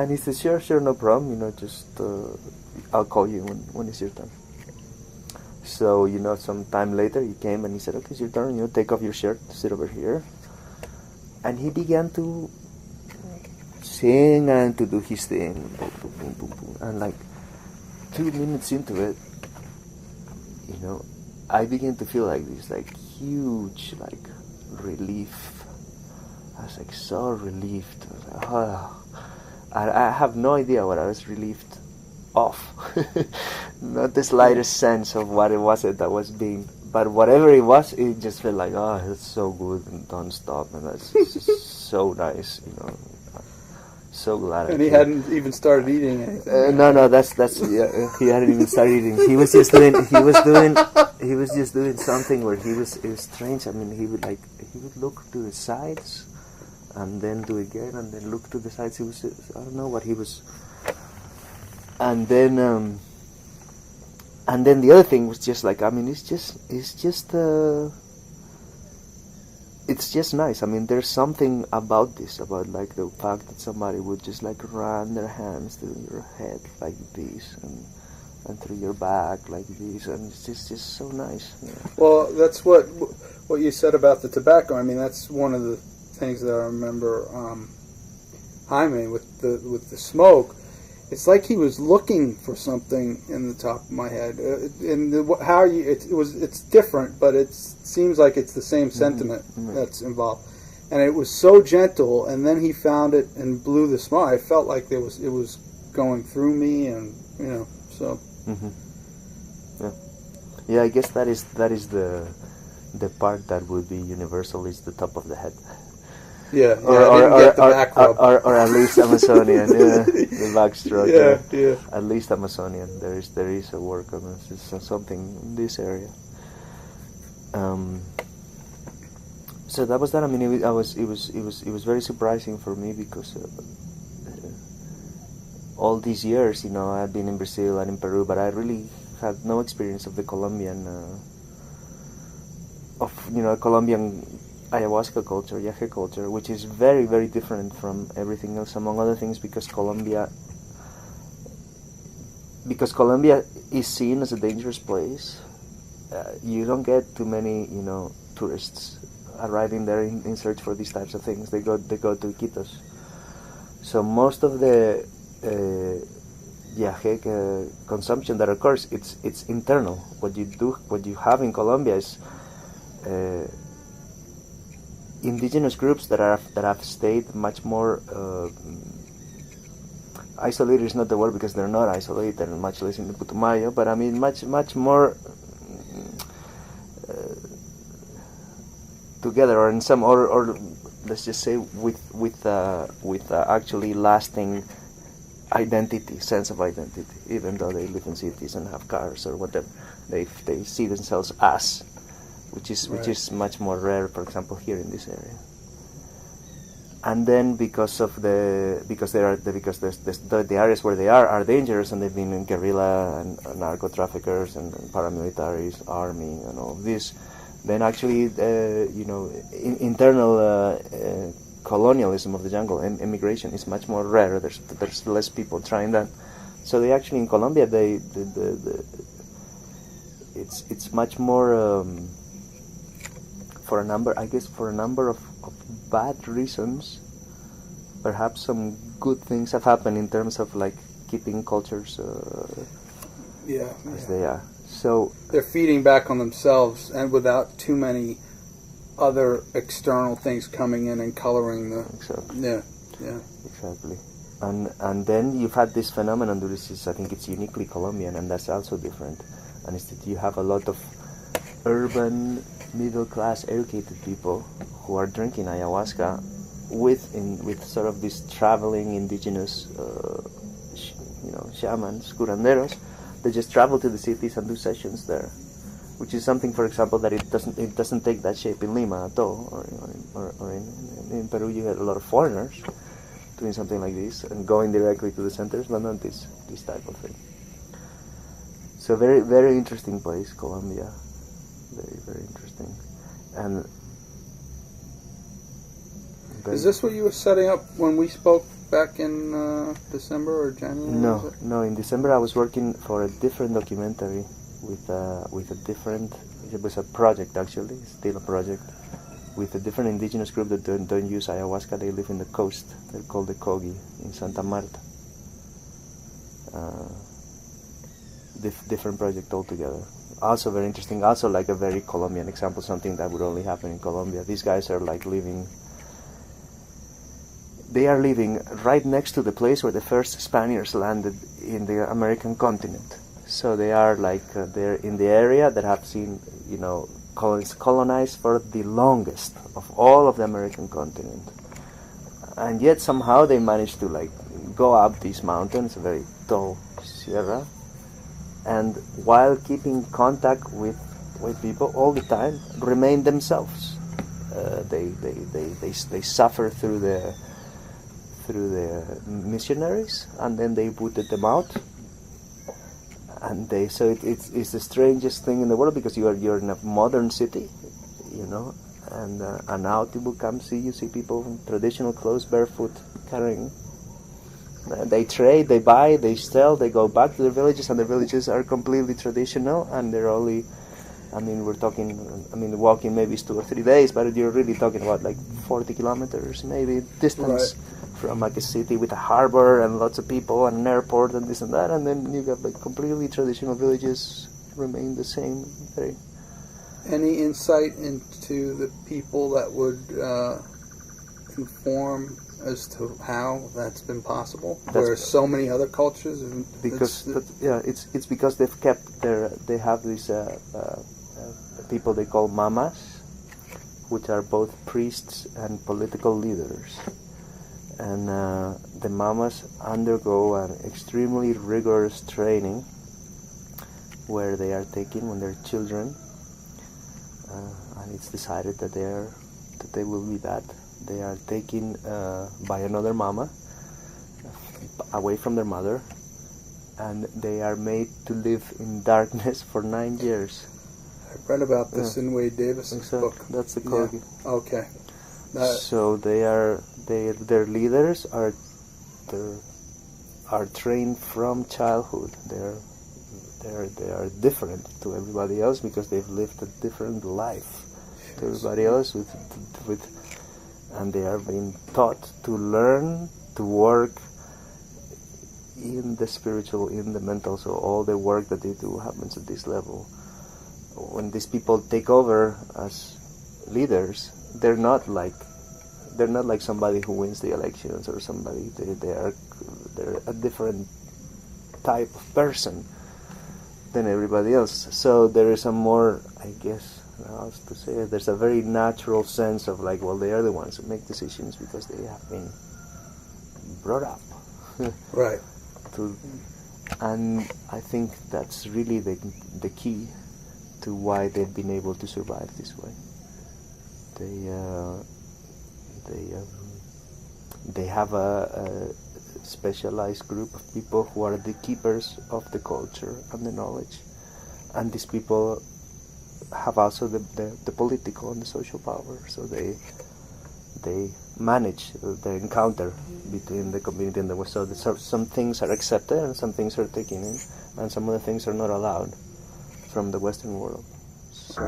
And he said, sure, no problem. Just I'll call you when it's your turn. So some time later he came and he said, okay, it's your turn. Take off your shirt, sit over here. And he began to sing and to do his thing. Boom, boom, boom, boom, boom. And like 2 minutes into it, I began to feel like this like huge like relief. I was like so relieved. I was like, oh. I have no idea what I was relieved of. Not the slightest sense of what it was that was being, but whatever it was, it just felt like, oh, it's so good and don't stop, and that's so nice, So glad. And he hadn't even started eating anything. No, that's he hadn't even started eating. He was just doing something where it was strange. I mean, he would look to the sides, and then do it again, and then look to the sides. He was, I don't know what he was. And then the other thing was just like, I mean, it's just nice. I mean, there's something about this, about like the fact that somebody would just like run their hands through your head like this, and through your back like this, and it's just so nice. Yeah. Well, that's what you said about the tobacco. I mean, that's one of the things that I remember Jaime with the smoke. It's like he was looking for something in the top of my head. It's different, but it seems like it's the same sentiment that's involved. And it was so gentle, and then he found it and blew the smoke. I felt like it was going through me, and so. Mm-hmm. Yeah. I guess that is the part that would be universal, is the top of the head. Yeah, I didn't get the back rub. Or at least Amazonian, the backstroke. Yeah. At least Amazonian. There is a work on this. It's something in this area. So that was that. I mean, it was very surprising for me because all these years, I had been in Brazil and in Peru, but I really had no experience of the Colombian, Colombian ayahuasca culture, yaje culture, which is very, very different from everything else, among other things, because Colombia is seen as a dangerous place. You don't get too many, tourists arriving there in search for these types of things. They go to Iquitos. So most of the yaje consumption that occurs, it's internal. What you have in Colombia is indigenous groups that have stayed much more isolated is not the word, because they're not isolated, and much less in the Putumayo, but I mean much more together, or in some, or let's just say with actually lasting sense of identity, even though they live in cities and have cars or whatever, they see themselves as. Which is much more rare, for example, here in this area. And then because the areas where they are dangerous, and they've been in guerrilla and narco traffickers and paramilitaries, army, and all of this, then actually internal colonialism of the jungle and immigration is much more rare. There's less people trying that. So they actually in Colombia it's much more. For a number of bad reasons, perhaps some good things have happened in terms of like keeping cultures as they are. So they're feeding back on themselves, and without too many other external things coming in and coloring the. Exactly. Yeah. Exactly. And then you've had this phenomenon. I think it's uniquely Colombian, and that's also different. And it's that you have a lot of urban, middle-class, educated people who are drinking ayahuasca with sort of these traveling indigenous, shamans, curanderos. They just travel to the cities and do sessions there, which is something, for example, that it doesn't take that shape in Lima at all, or in Peru. You get a lot of foreigners doing something like this and going directly to the centers, but not this type of thing. So very, very interesting place, Colombia. Very, very interesting. And is this what you were setting up when we spoke back in December or January? No. In December I was working for a different documentary with a different. It was a project actually, still a project, with a different indigenous group that don't use ayahuasca. They live in the coast. They're called the Kogi in Santa Marta. Different project altogether. Also very interesting. Also like a very Colombian example, something that would only happen in Colombia. These guys are like living. They are living right next to the place where the first Spaniards landed in the American continent. So they are like they're in the area that have seen, colonized for the longest of all of the American continent, and yet somehow they managed to like go up these mountains, a very tall sierra, and while keeping contact with people all the time, remain themselves. They suffer through the missionaries, and then they booted them out. And it's the strangest thing in the world, because you're in a modern city, and now people come see you, see people in traditional clothes, barefoot, carrying. They trade, they buy, they sell, they go back to their villages, and the villages are completely traditional, and they're only, walking maybe is 2 or 3 days, but you're really talking about like 40 kilometers maybe distance. Right. From like a city with a harbor and lots of people and an airport and this and that, and then you got like completely traditional villages remain the same. Any insight into the people that would inform as to how that's been possible? Where so many other cultures, it's because they've kept they have these people they call mamas, which are both priests and political leaders. And the mamas undergo an extremely rigorous training where they are taken when they're children, and it's decided that they will be that. They are taken by another mama away from their mother, and they are made to live in darkness for 9 years. I read about this in Wade Davis's book. That's the Kogi. Yeah. Okay. So their leaders are trained from childhood. They are different to everybody else because they've lived a different life to everybody else and they are being taught to learn to work in the spiritual, in the mental. So all the work that they do happens at this level. When these people take over as leaders, they're not like somebody who wins the elections or somebody. They're a different type of person than everybody else. So there is a more, I guess, how else to say it, there's a very natural sense of like, well, they are the ones who make decisions because they have been brought up. Right. And I think that's really the key to why they've been able to survive this way. They have a specialized group of people who are the keepers of the culture and the knowledge, and these people have also the political and the social power. So they manage the encounter between the community and the West. So some things are accepted and some things are taken in, and some of the things are not allowed from the Western world. So.